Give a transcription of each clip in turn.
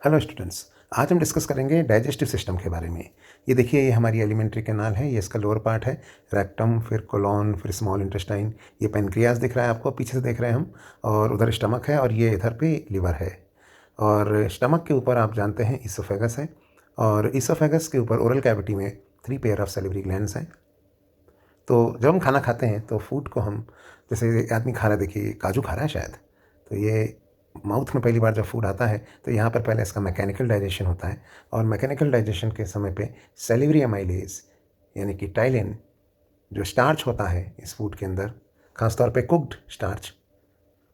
Hello students. आज हम discuss करेंगे डाइजेस्टिव सिस्टम के बारे में। ये देखिए, ये हमारी एलिमेंट्री कैनाल है, ये इसका लोअर पार्ट है, रेक्टम, फिर कोलोन, फिर स्मॉल इंटेस्टाइन। ये पेनक्रियास दिख रहा है आपको, पीछे से देख रहे हैं हम, और उधर स्टमक है, और ये इधर पे लिवर है। और स्टमक के ऊपर आप जानते हैं ईसोफेगस है, और ईसोफेगस के ऊपर ओरल कैविटी में 3 पेयर ऑफ सैलिवरी ग्लैंड्स हैं। तो जब हम खाना खाते हैं तो फूड को हम, जैसे आदमी खा रहा है, देखिए काजू खा रहा है शायद, तो ये माउथ में पहली बार जब फूड आता है तो यहाँ पर पहले इसका मैकेनिकल डाइजेशन होता है, और मैकेनिकल डाइजेशन के समय पे सैलिवरी अमाइलेज यानी कि टाइलिन, जो स्टार्च होता है इस फूड के अंदर, खासतौर पे कुक्ड स्टार्च,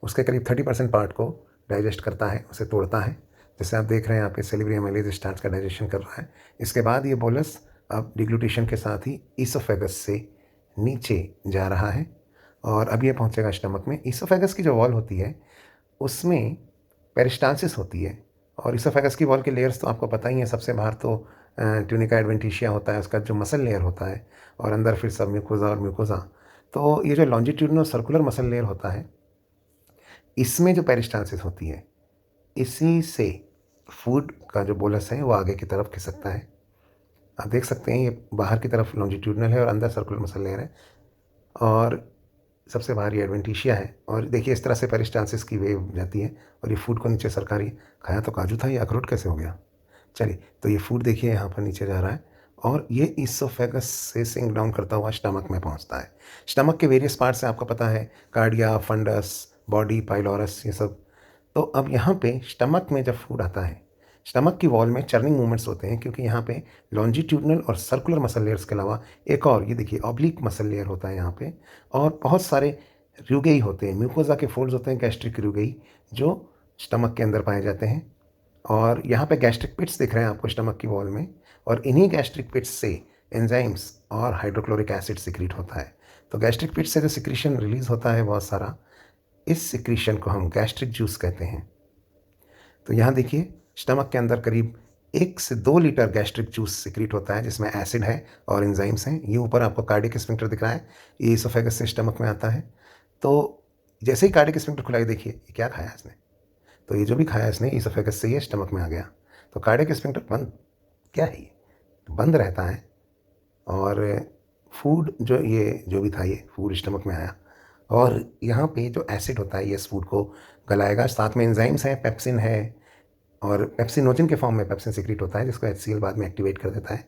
उसके करीब 30% पार्ट को डाइजेस्ट करता है, उसे तोड़ता है। जैसे आप देख रहे हैं, आपके सैलिवरी अमाइलेज स्टार्च का डाइजेशन कर रहा है। इसके बाद ये बोलस अब डिग्लूटेशन के साथ ही ईसोफेगस से नीचे जा रहा है, और अब ये पहुंचेगा स्टमक में। ईसोफेगस की जो वॉल होती है उसमें पेरिस्टालसिस होती है, और ईसोफेगस की वॉल के लेयर्स तो आपको पता ही है। सबसे बाहर तो ट्यूनिका एडवेंटिशिया होता है, उसका जो मसल लेयर होता है, और अंदर फिर सब म्यूकोजा और म्यूकोजा। तो ये जो लॉन्जिट्यूडनल सर्कुलर मसल लेयर होता है, इसमें जो पेरिस्टालसिस होती है, इसी से फूड का जो बोलस है वो आगे की तरफ खिसकता है। आप देख सकते हैं, ये बाहर की तरफ लॉन्जिट्यूडनल है और अंदर सर्कुलर मसल लेयर है, और सबसे बाहर ये एडवेंटिशिया है। और देखिए, इस तरह से पेरिस्टालसिस की वेव जाती है, और ये फूड को नीचे सरका रही है। खाया तो काजू था, ये अखरोट कैसे हो गया? चलिए, तो ये फूड देखिए यहाँ पर नीचे जा रहा है, और ये ईसोफेगस से सिंक डाउन करता हुआ स्टमक में पहुँचता है। स्टमक के वेरियस पार्ट्स से आपको पता है, कार्डिया, फंडस, बॉडी, पाइलोरस, ये सब। तो अब यहाँ पे स्टमक में जब फूड आता है, स्टमक की वॉल में चर्निंग मूवमेंट्स होते हैं, क्योंकि यहाँ पे लॉन्जिट्यूडनल और सर्कुलर मसल लेयर्स के अलावा एक और, ये देखिए, ऑब्लिक मसल लेयर होता है यहाँ पे, और बहुत सारे रूगेई होते हैं, म्यूकोजा के फोल्ड्स होते हैं, गैस्ट्रिक रूगेई, जो स्टमक के अंदर पाए जाते हैं। और यहाँ पे गैस्ट्रिक पिट्स दिख रहे हैं आपको स्टमक की वॉल में, और इन्हीं गैस्ट्रिक पिट्स से एंजाइम्स और हाइड्रोक्लोरिक एसिड सिक्रीट होता है। तो गैस्ट्रिक पिट्स से जो सिक्रीशन रिलीज होता है बहुत सारा, इस सिक्रीशन को हम गैस्ट्रिक जूस कहते हैं। तो यहाँ देखिए, स्टमक के अंदर करीब 1 से 2 लीटर गैस्ट्रिक जूस सिक्रीट होता है, जिसमें एसिड है और एंजाइम्स हैं। ये ऊपर आपको कार्डियक स्फिंक्टर दिख रहा है, ये इसोफेगस से स्टमक में आता है। तो जैसे ही कार्डियक स्फिंक्टर खुला, देखिए ये क्या खाया इसने, तो ये जो भी खाया इसने इसोफेगस से ये स्टमक में आ गया। तो कार्डियक स्फिंक्टर बंद, क्या है ये, बंद रहता है, और फूड जो भी था, ये फूड स्टमक में आया, और यहाँ पे जो एसिड होता है ये इस फूड को गलाएगा। साथ में एंजाइम्स हैं, पेप्सिन है, और पेप्सिनोजन के फॉर्म में पेप्सिन सिक्रीट होता है, जिसको HCl बाद में एक्टिवेट कर देता है।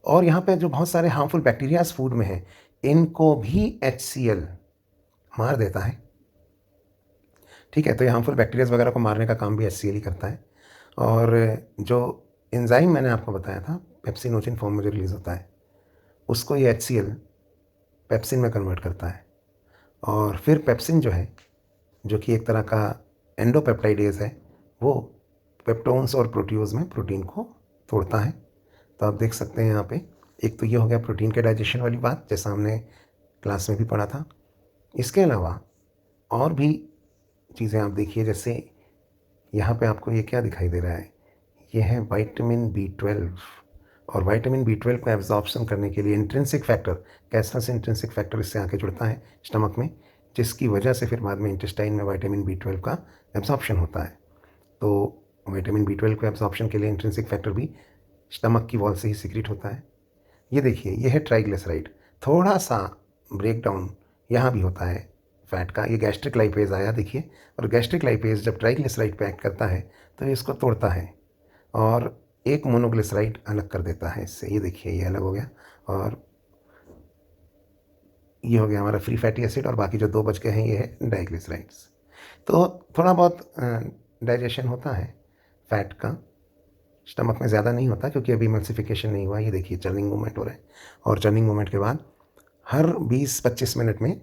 और यहाँ पे जो बहुत सारे हार्मफुल बैक्टीरियाज फूड में हैं, इनको भी HCl मार देता है। ठीक है, तो ये हार्मफुल बैक्टीरियाज वगैरह को मारने का काम भी HCl ही करता है। और जो एंजाइम मैंने आपको बताया था, पेप्सिनोजन फॉर्म में जो रिलीज होता है, उसको ये HCl पेप्सिन में कन्वर्ट करता है। और फिर पेप्सिन जो है, जो कि एक तरह का एंडोपेप्टाइडेज है, वो पेप्टोन्स और प्रोटियोज में प्रोटीन को तोड़ता है। तो आप देख सकते हैं यहाँ पे, एक तो ये हो गया प्रोटीन के डाइजेशन वाली बात, जैसा हमने क्लास में भी पढ़ा था। इसके अलावा और भी चीज़ें आप देखिए, जैसे यहाँ पे आपको ये क्या दिखाई दे रहा है, ये है विटामिन B12। और विटामिन B12 का एब्जॉर्प्शन करने के लिए intrinsic factor, calcium intrinsic factor इससे आके जुड़ता है स्टमक में, जिसकी वजह से फिर बाद में इंटेस्टाइन में विटामिन B12 का एब्जॉर्प्शन होता है। तो विटामिन B12 के एब्जॉर्प्शन के लिए इंट्रिंसिक फैक्टर भी स्टमक की वॉल से ही सिक्रीट होता है। ये देखिए, ये है ट्राइग्लिसराइड। थोड़ा सा ब्रेकडाउन यहाँ भी होता है फैट का। ये गैस्ट्रिक लाइपेज आया देखिए, और गैस्ट्रिक लाइपेज जब ट्राइग्लिसराइड पे एक्ट करता है तो ये इसको तोड़ता है, और एक मोनोग्लिसराइड अलग कर देता है इससे। ये देखिए, ये अलग हो गया, और ये हो गया हमारा फ्री फैटी एसिड, और बाकी जो 2 बच गए हैं ये है डाइग्लिसराइड्स। तो थोड़ा बहुत डाइजेशन होता है फैट का, स्टमक में ज़्यादा नहीं होता, क्योंकि अभी एमल्सिफिकेशन नहीं हुआ। ये देखिए, चर्निंग मूवमेंट हो रहा है, और चर्निंग मूवमेंट के बाद हर 20-25 मिनट में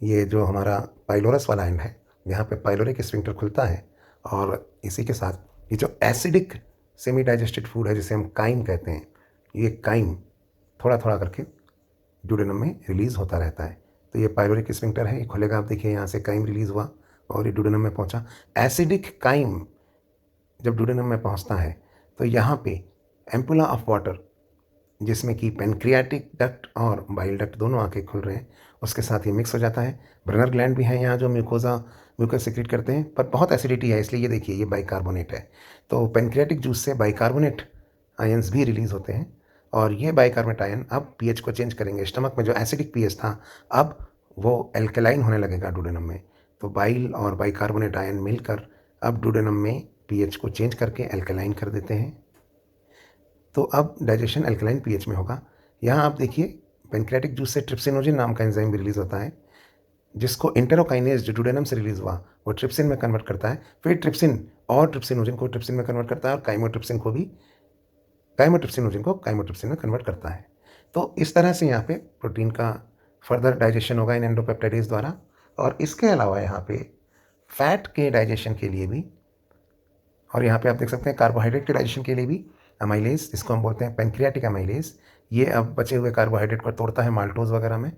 ये जो हमारा पाइलोरस वाला एंड है, यहाँ पे पाइलोरिक स्फिंक्टर खुलता है, और इसी के साथ ये जो एसिडिक सेमी डाइजेस्टेड फूड है, जिसे हम काइम कहते हैं, ये काइम थोड़ा थोड़ा करके ड्यूडेनम में रिलीज़ होता रहता है। तो ये पाइलोरिक स्फिंक्टर है, ये खुलेगा, आप देखिए यहाँ से काइम रिलीज़ हुआ और ये ड्यूडेनम में पहुँचा। एसिडिक काइम जब ड्यूडेनम में पहुँचता है, तो यहाँ पे एम्पुला ऑफ वाटर जिसमें कि पैनक्रियाटिक डक्ट और बाइल डक्ट दोनों आके खुल रहे हैं, उसके साथ ये मिक्स हो जाता है। ब्रनर ग्लैंड भी है यहाँ जो म्यूकस सिक्रीट करते हैं, पर बहुत एसिडिटी है इसलिए ये देखिए ये बाइकार्बोनेट है। तो पैनक्रियाटिक जूस से बाइकार्बोनेट आयंस भी रिलीज़ होते हैं और ये बाइकार्बोनेट आयन अब पीएच को चेंज करेंगे। स्टमक में जो एसिडिक पीएच था अब वो एल्कलाइन होने लगेगा डुओडेनम में। तो बाइल और बाइकार्बोनेट आयन मिलकर अब डुओडेनम में पीएच को चेंज करके एल्कलाइन कर देते हैं। तो अब डाइजेशन एल्कलाइन पीएच में होगा। यहाँ आप देखिए पैनक्रियाटिक जूस से ट्रिप्सिनोजिन नाम का एंजाइम भी रिलीज़ होता है, जिसको एंटेरोकाइनेज जो डुओडेनम से रिलीज़ हुआ वो ट्रिप्सिन में कन्वर्ट करता है, फिर ट्रिप्सिन और ट्रिप्सिनोजिन को ट्रिप्सिन में कन्वर्ट करता है और काइमोट्रिप्सिनोजिन को काइमोट्रिप्सिन में कन्वर्ट करता है। तो इस तरह से यहाँ पे प्रोटीन का फर्दर डाइजेशन होगा इन एंडोपेप्टाइडेज द्वारा। और इसके अलावा यहाँ पे फैट के डाइजेशन के लिए भी, और यहाँ पे आप देख सकते हैं कार्बोहाइड्रेट के डाइजेशन के लिए भी अमाइलेज, जिसको हम बोलते हैं पैनक्रियाटिक अमाइलेज, ये अब बचे हुए कार्बोहाइड्रेट को तोड़ता है माल्टोज वगैरह में,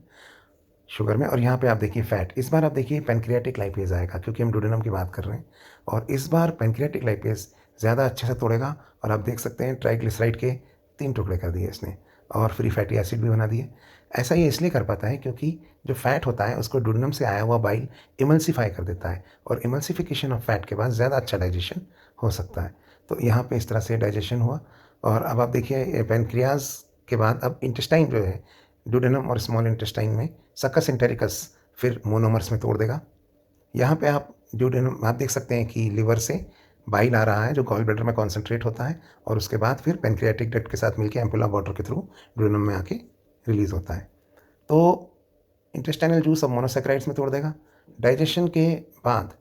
शुगर में। और यहाँ पे आप देखिए फैट, इस बार आप देखिए पैनक्रियाटिक लाइपेज आएगा क्योंकि हम डुओडेनम की बात कर रहे हैं, और इस बार पैनक्रियाटिक लाइपेज ज़्यादा अच्छे से तोड़ेगा। और आप देख सकते हैं ट्राइग्लिसराइड के 3 टुकड़े कर दिए इसने और फ्री फैटी एसिड भी बना दिए। ऐसा ये इसलिए कर पाता है क्योंकि जो फैट होता है उसको डुओडेनम से आया हुआ बाइल इमल्सिफाई कर देता है, और इमल्सिफिकेशन ऑफ फैट के बाद ज़्यादा अच्छा डाइजेशन हो सकता है। तो यहाँ पे इस तरह से डाइजेशन हुआ। और अब आप देखिए पैनक्रियाज के बाद अब इंटेस्टाइन जो है डुओडेनम और स्मॉल इंटेस्टाइन में सकस एंटेरिकस फिर मोनोमर्स में तोड़ देगा। यहाँ पे आप डुओडेनम आप देख सकते हैं कि लिवर से बाइल आ रहा है जो गॉल ब्लैडर में कॉन्सेंट्रेट होता है, और उसके बाद फिर पैनक्रियाटिक डक्ट के साथ मिलकर एम्पुला वाटर के थ्रू डुओडेनम में आके रिलीज़ होता है। तो इंटेस्टाइनल जूस अब मोनोसेक्राइड्स में तोड़ देगा। डाइजेशन के बाद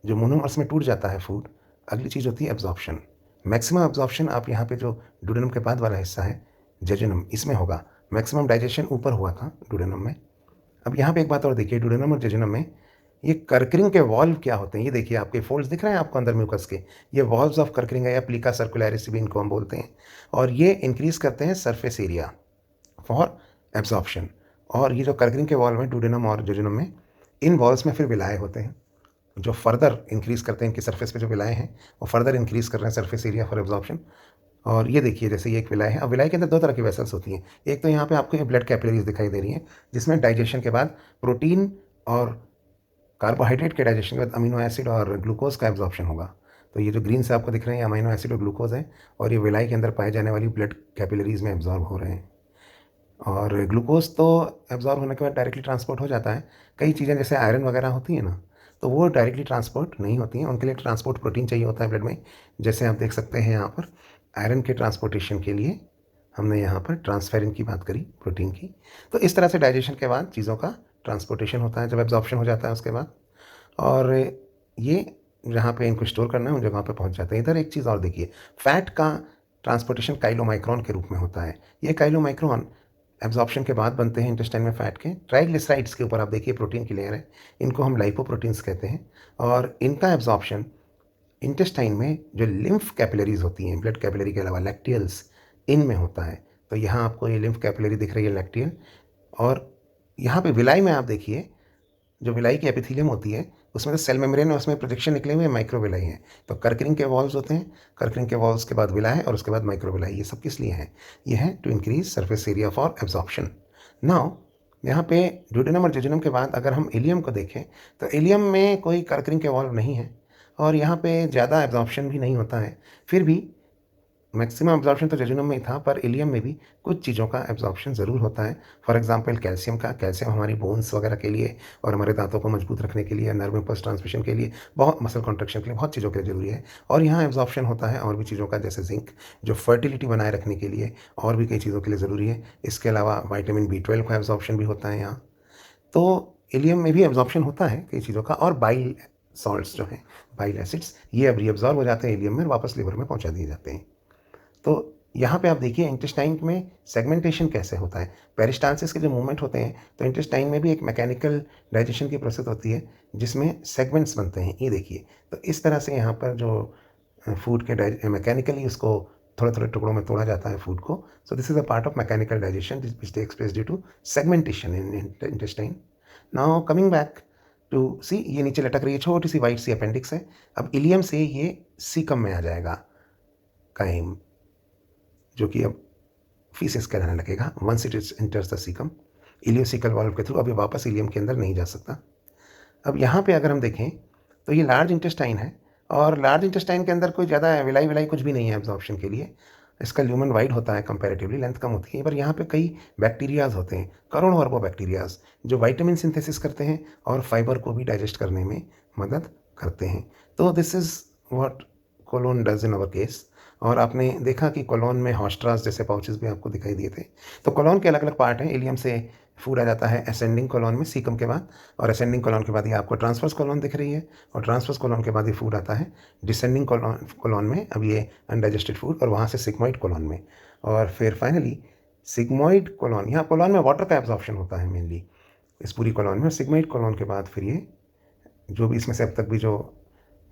जो मोनोमर्स में टूट जाता है फूड, अगली चीज़ होती है एब्जॉर्प्शन। मैक्सिमम एब्जॉर्प्शन आप यहाँ पे जो डुओडेनम के बाद वाला हिस्सा है जेजुनम, इसमें होगा। मैक्सिमम डाइजेशन ऊपर हुआ था डुओडेनम में। अब यहाँ पे एक बात और देखिए, डुओडेनम और जेजुनम में ये कर्करिंग के वॉल्व क्या होते हैं, ये देखिए आपके फोल्ड्स दिख रहे हैं आपको अंदर म्यूकस के, ये वॉल्व्स ऑफ कर्करिंग है या प्लीका सर्कुलरिस भी इनको हम बोलते हैं, और ये इंक्रीज करते हैं सरफेस एरिया फॉर एब्जॉर्प्शन। और ये जो कर्करिंग के वॉल्व हैं डुओडेनम और जेजुनम में, इन वॉल्व्स में फिर विलाय होते हैं जो फर्दर इंक्रीज़ करते हैं, इनकी सरफेस पे जो विलाय हैं वो फर्दर इंक्रीज़ कर रहे हैं सरफेस एरिया फॉर एब्जॉर्प्शन। और ये देखिए जैसे ये एक विलाय है। अब विलाय के अंदर 2 तरह की वेसल्स होती हैं। एक तो यहाँ पे आपको ये ब्लड कैपिलरीज दिखाई दे रही हैं जिसमें डाइजेशन के बाद प्रोटीन और कार्बोहाइड्रेट के डाइजेशन के बाद अमीनो एसिड और ग्लूकोज का एब्जॉर्प्शन होगा। तो ये जो ग्रीन से आपको दिख रहे हैं ये अमीनो एसिड और ग्लूकोज है, और ये विलाय के अंदर पाए जाने वाली ब्लड कैपिलरीज में एब्जॉर्ब हो रहे हैं। और ग्लूकोज तो एब्जॉर्ब होने के बाद डायरेक्टली ट्रांसपोर्ट हो जाता है। कई चीज़ें जैसे आयरन वगैरह होती हैं ना, तो वो डायरेक्टली ट्रांसपोर्ट नहीं होती हैं, उनके लिए ट्रांसपोर्ट प्रोटीन चाहिए होता है ब्लड में। जैसे आप देख सकते हैं यहाँ पर आयरन के ट्रांसपोर्टेशन के लिए हमने यहाँ पर ट्रांसफेरिन की बात करी, प्रोटीन की। तो इस तरह से डाइजेशन के बाद चीज़ों का ट्रांसपोर्टेशन होता है जब एब्जॉर्प्शन हो जाता है उसके बाद, और ये जहाँ पे इनको स्टोर करना है उन जगहों पे पहुँच जाते हैं। इधर एक चीज़ और देखिए, फैट का ट्रांसपोर्टेशन काइलोमाइक्रोन के रूप में होता है। ये काइलोमाइक्रोन एब्जॉर्प्शन के बाद बनते हैं इंटेस्टाइन में फैट के। ट्राइग्लिसराइड्स के ऊपर आप देखिए प्रोटीन की लेयर है, इनको हम लाइपोप्रोटीन्स कहते हैं, और इनका एब्जॉर्प्शन इंटेस्टाइन में जो लिम्फ कैपिलरीज होती हैं, ब्लड कैपिलरी के अलावा लैक्टियल्स, इनमें होता है। तो यहाँ आपको ये लिम्फ कैपिलरी दिख रही है लैक्टियल, और यहाँ पे विलाई में आप देखिए जो विलाई की एपिथेलियम होती है उसमें तो सेल मेम्ब्रेन है, उसमें प्रोजेक्शन निकले हुए माइक्रोविलाई हैं। तो कर्करिंग के वॉल्व्स होते हैं, कर्करिंग के वॉल्व्स के बाद विलाई और उसके बाद माइक्रोविलाई। ये सब किस लिए हैं? ये है to increase surface area for absorption. Now यहाँ पे डुओडेनम और जेजुनम के बाद अगर हम इलियम को देखें तो इलियम में कोई कर्करिंग के वॉल्व नहीं है और यहाँ पे ज़्यादा एब्जॉर्प्शन भी नहीं होता है। फिर भी मैक्सिमम एब्जॉर्प्शन तो जेजुनम में ही था, पर इलियम में भी कुछ चीज़ों का एब्जॉर्प्शन ज़रूर होता है। फॉर एग्जांपल कैल्शियम का। कैल्शियम हमारी बोन्स वगैरह के लिए और हमारे दांतों को मजबूत रखने के लिए, नर्व इम्पल्स ट्रांसमिशन के लिए, बहुत मसल कॉन्ट्रैक्शन के लिए, बहुत चीज़ों के लिए ज़रूरी है। और यहाँ एब्जॉर्प्शन होता है और भी चीज़ों का, जैसे जिंक जो फर्टिलिटी बनाए रखने के लिए और भी कई चीज़ों के लिए ज़रूरी है। इसके अलावा विटामिन B12 का एब्जॉर्प्शन भी होता है यहाँ। तो इलियम में भी एब्जॉर्प्शन होता है कई चीज़ों का। और बाइल सॉल्ट्स जो हैं, बाइल एसिड्स, ये अब रीअब्जॉर्ब हो जाते हैं इलियम में, वापस लिवर में पहुँचा दिए जाते हैं। तो यहाँ पे आप देखिए इंटेस्टाइन में सेगमेंटेशन कैसे होता है। पेरिस्टालसिस के जो मूवमेंट होते हैं तो इंटेस्टाइन में भी एक मैकेनिकल डाइजेशन की प्रोसेस होती है जिसमें सेगमेंट्स बनते हैं। ये देखिए, तो इस तरह से यहाँ पर जो फूड के मैकेनिकली उसको थोड़े थोड़े टुकड़ों में तोड़ा जाता है फूड को। So this is a part of mechanical digestion which takes place due to segmentation in intestine. Now coming back to C, ये नीचे लटक रही है छोटी सी वाइट सी अपेंडिक्स है। अब इलियम से ये सीकम में आ जाएगा काइम, जो कि अब फीसिस कहलाने लगेगा once it enters the caecum ileocaecal valve के थ्रू। अब ये वापस इलियम के अंदर नहीं जा सकता। अब यहाँ पे अगर हम देखें तो ये लार्ज इंटेस्टाइन है और लार्ज इंटेस्टाइन के अंदर कोई ज़्यादा विलाई विलाई कुछ भी नहीं है एब्जॉर्प्शन के लिए। इसका ल्यूमन वाइड होता है कंपैरेटिवली, लेंथ कम होती है, पर यहाँ पे कई बैक्टीरियाज होते हैं, करोड़ों अरबों बैक्टीरियाज जो विटामिन सिंथेसिस करते हैं और फाइबर को भी डाइजेस्ट करने में मदद करते हैं। तो this is what colon does in our case. और आपने देखा कि कोलोन में हॉस्ट्रास जैसे पाउचेस भी आपको दिखाई दिए थे। तो कोलोन के अलग अलग पार्ट हैं। इलियम से फूड आ जाता है असेंडिंग कोलोन में सीकम के बाद, और असेंडिंग कोलोन के बाद ये आपको ट्रांसवर्स कोलोन दिख रही है, और ट्रांसवर्स कोलोन के बाद ये फूड आता है डिसेंडिंग कोलोन में, अब ये अनडाइजेस्टेड फूड, और वहाँ से सिग्मोइड कोलोन में, और फिर फाइनली सिग्मोइड कोलोन। यहाँ कोलोन में वाटर का एब्जॉर्प्शन होता है मेनली इस पूरी कोलोन में। सिग्मोइड कोलोन के बाद फिर ये जो भी इसमें से अब तक भी जो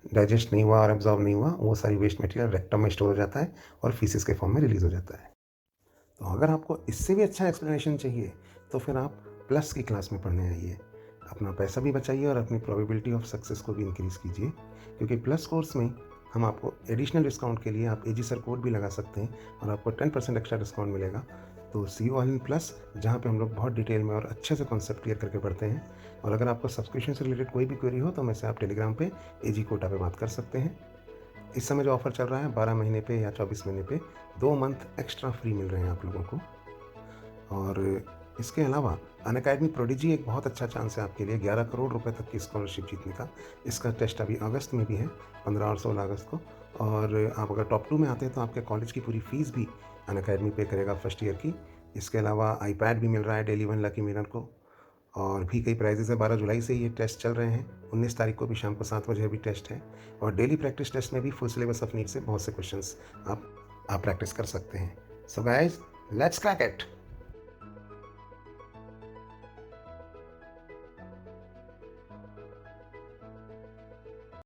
डाइजेस्ट नहीं हुआ और एब्जॉर्ब नहीं हुआ वो सारी वेस्ट मटेरियल रेक्टम में स्टोर हो जाता है और फीसिस के फॉर्म में रिलीज़ हो जाता है। तो अगर आपको इससे भी अच्छा एक्सप्लेनेशन चाहिए तो फिर आप प्लस की क्लास में पढ़ने आइए। अपना पैसा भी बचाइए और अपनी प्रोबेबिलिटी ऑफ सक्सेस को भी इंक्रीज़ कीजिए, क्योंकि प्लस कोर्स में हम आपको एडिशनल डिस्काउंट के लिए आप एजी सर कोड भी लगा सकते हैं और आपको 10% एक्स्ट्रा डिस्काउंट मिलेगा। तो सी यू ऑल इन प्लस, जहाँ पे हम लोग बहुत डिटेल में और अच्छे से कॉन्सेप्ट क्लियर करके पढ़ते हैं। और अगर आपको सब्सक्रिप्शन से रिलेटेड कोई भी क्वेरी हो तो मैं से आप टेलीग्राम पे एजी कोटा पे बात कर सकते हैं। इस समय जो ऑफ़र चल रहा है 12 महीने पे या 24 महीने पे 2 मंथ एक्स्ट्रा फ्री मिल रहे हैं आप लोगों को। और इसके अलावा अनअकैडमी प्रोडिजी एक बहुत अच्छा चांस है आपके लिए 11 करोड़ रुपए तक की स्कॉलरशिप जीतने का। इसका टेस्ट अभी अगस्त में भी है, 15 और 16 अगस्त को। और आप अगर टॉप 2 में आते हैं तो आपके कॉलेज की पूरी फ़ीस भी अनअकैडमी पे करेगा फर्स्ट ईयर की। इसके अलावा आईपैड भी मिल रहा है डेली 1 लकी मिरर को, और भी कई प्राइजेज़ है। 12 जुलाई से ये टेस्ट चल रहे हैं, 19 तारीख को भी शाम को 7 बजे अभी टेस्ट है। और डेली प्रैक्टिस टेस्ट में भी फुल सिलेबस ऑफ नीट से बहुत से क्वेश्चंस आप प्रैक्टिस कर सकते हैं। So guys, let's crack it.